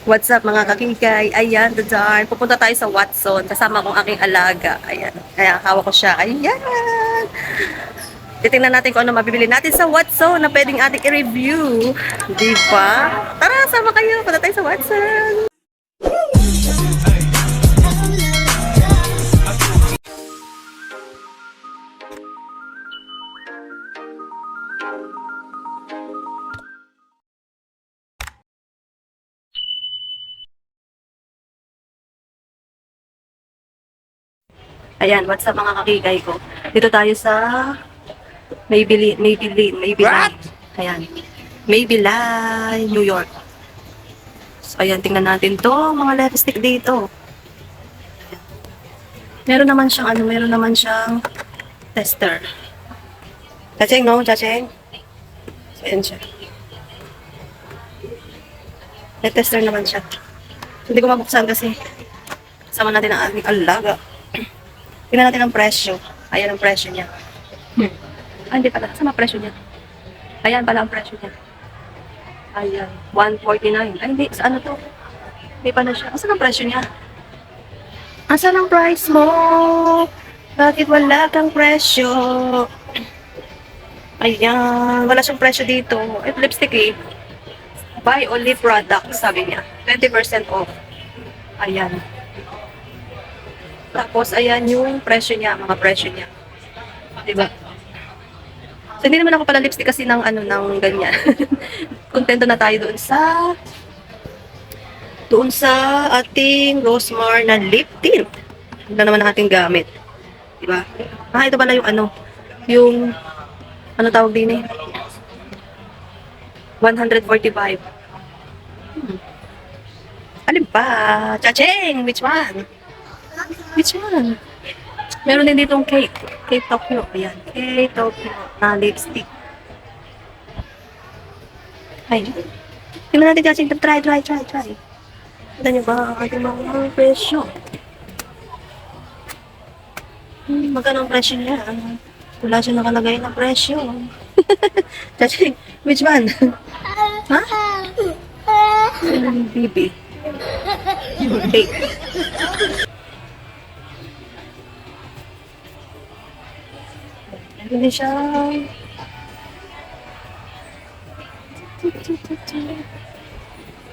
What's up mga kakikay? Ayan, Dadan. Pupunta tayo sa Watson. Kasama kong aking alaga. Ayan. Kaya hawak ko siya. Ayan. Titingnan natin kung ano mabibili natin sa Watson na pwedeng ating i-review. Di ba? Tara, sama kayo. Punta tayo sa Watson. Ayan, what's up mga kakikay ko? Dito tayo sa Maybelline. Ayan. Maybelline, New York. So, ayan, tingnan natin to mga lipstick dito. Meron naman siyang tester. Chacheng, no? Chacheng. So, ayan siya. May tester naman siya. Hindi ko mabuksan kasi sama natin ang aming alaga. Tingnan natin ang presyo. Ayan ang presyo niya. Ah, hindi pala. Sama presyo niya. Ayan pala ang presyo niya. Ayan. 149. Ay, hindi. Sa ano to? Hindi pa na siya. Asan ang presyo niya? Asan ang price mo? Bakit wala kang presyo? Ayan. Wala siyang presyo dito. Ito lipstick eh. Buy only product, sabi niya. 20% off. Ayan. Tapos, ayan yung presyo niya, mga presyo niya. Diba? So, hindi naman ako pala lipstick kasi ng ano, ng ganyan. Kontento na tayo doon sa ating Rosemar na lip tint. Ito naman ang ating gamit. Diba? Ah, ito pala yung ano, yung, ano tawag din eh? 145. Alin pa? Chacheng! Which one? Which one? Meron din ditong cake. Cake Tokyo. Ayan. Cake Tokyo na lipstick. Ay. Tingnan natin Chacheng. Try. Kita niyo ba ang ating mga presyo? Magkano ang presyo niya? Wala siya nakalagay na presyo. Chacheng, which one? Ha? Bibi. Cake. Hindi siya.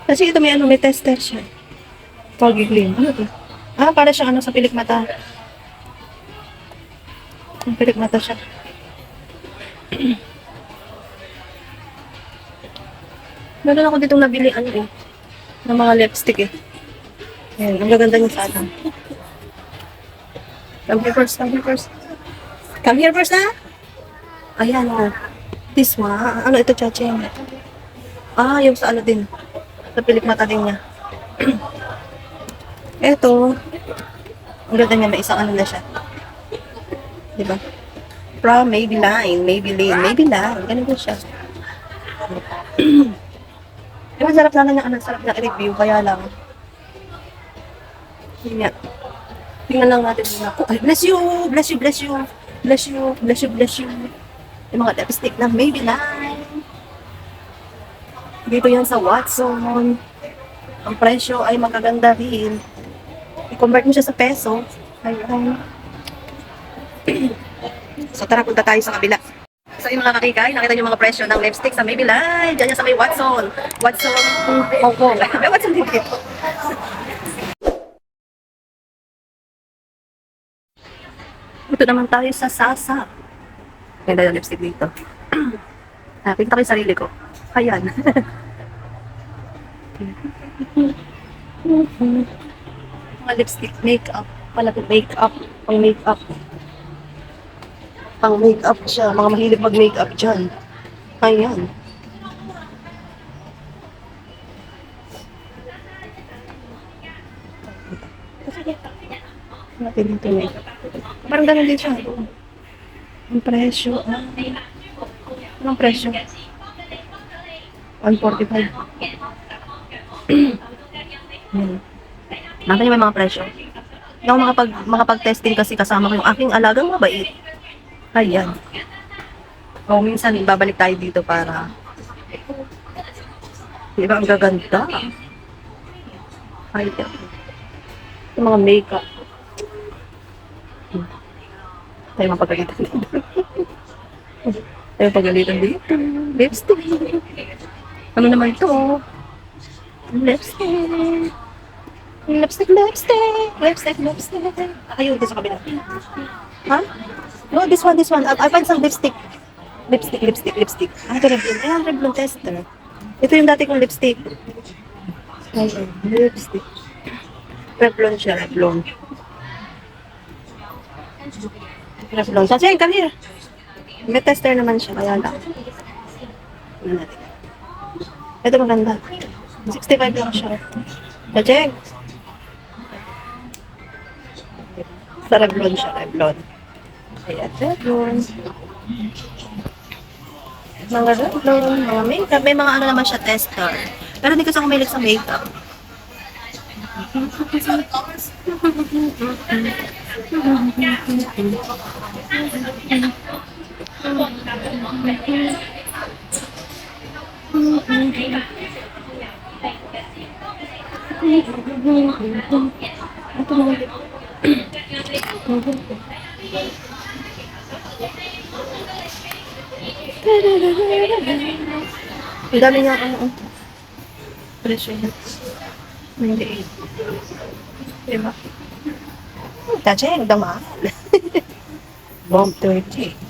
Kasi ito may ano, may tester siya. Pag-glim. Ano to? Ah, para siyang ano sa pilik mata. Ang pilik mata siya. Meron ako ditong nabili ano eh. Ng mga lipstick eh. Ayan, ang gaganda niya sa atin. Come here first. Come here first na. Ayan o. This one. Ano ito, Chacheng? Ah, yung sa ano din. Sa pilik mata din niya. Ito. Ang ganda niya. May isang ano na siya. Diba? From Maybelline. Ganun din siya. Diba, sarap sana niya. Sarap na i-review. Kaya lang. Yun nga. Tingnan lang natin muna. Ay, bless you. Yung mga lipstick na Maybelline. Dito yan sa Watson. Ang presyo ay magaganda rin. I-convert mo siya sa peso. Ayun. So tara, punta tayo sa kabila. So yung mga kakikay, nakita niyo mga presyo ng lipstick sa Maybelline. Diyan yan sa may Watson. Hong Kong. May Watson din dito. Ito naman tayo sa Sasa. Ganda yung lipstick dito. Pinta ko yung sarili ko. Ayan. Mga lipstick, makeup. Pang makeup siya. Mga mahilig mag-makeup dyan. Ayan. Natin dito makeup. Parang ganun din siya. Ang presyo. Anong presyo? 145. Nakita niyo may mga presyo. Hindi ako makapag-testing kasi kasama ko yung aking alagang mabait. Ayan. O, minsan babalik tayo dito para... Di ba, ang gaganda. item. Yung mga makeup. Tayo mapagalitan dito. Tayo pagalitan dito. Lipstick. Ano naman ito? Lipstick. Lipstick. Ayun, dito sa kabila. Ha? No, this one. I find some lipstick. Lipstick. Ah, ito Revlon. Ayan, Revlon tester. Ito yung dati kong lipstick. Ayun, lipstick. Revlon siya, Revlon. Chacha, come here. May tester naman siya, kaya lang. Ano natin? Ito maganda. 65 lang siya. Chacha. Sa Revlon siya, Revlon. Ayan, Revlon. Mga Revlon, mga makeup. May mga ano naman siya, tester. Pero hindi kasi ako mahilig sa makeup. Ito mga ang dami niya ano. Presyo niya. 98. Diba? Tacheng, damahal. Bomb 30.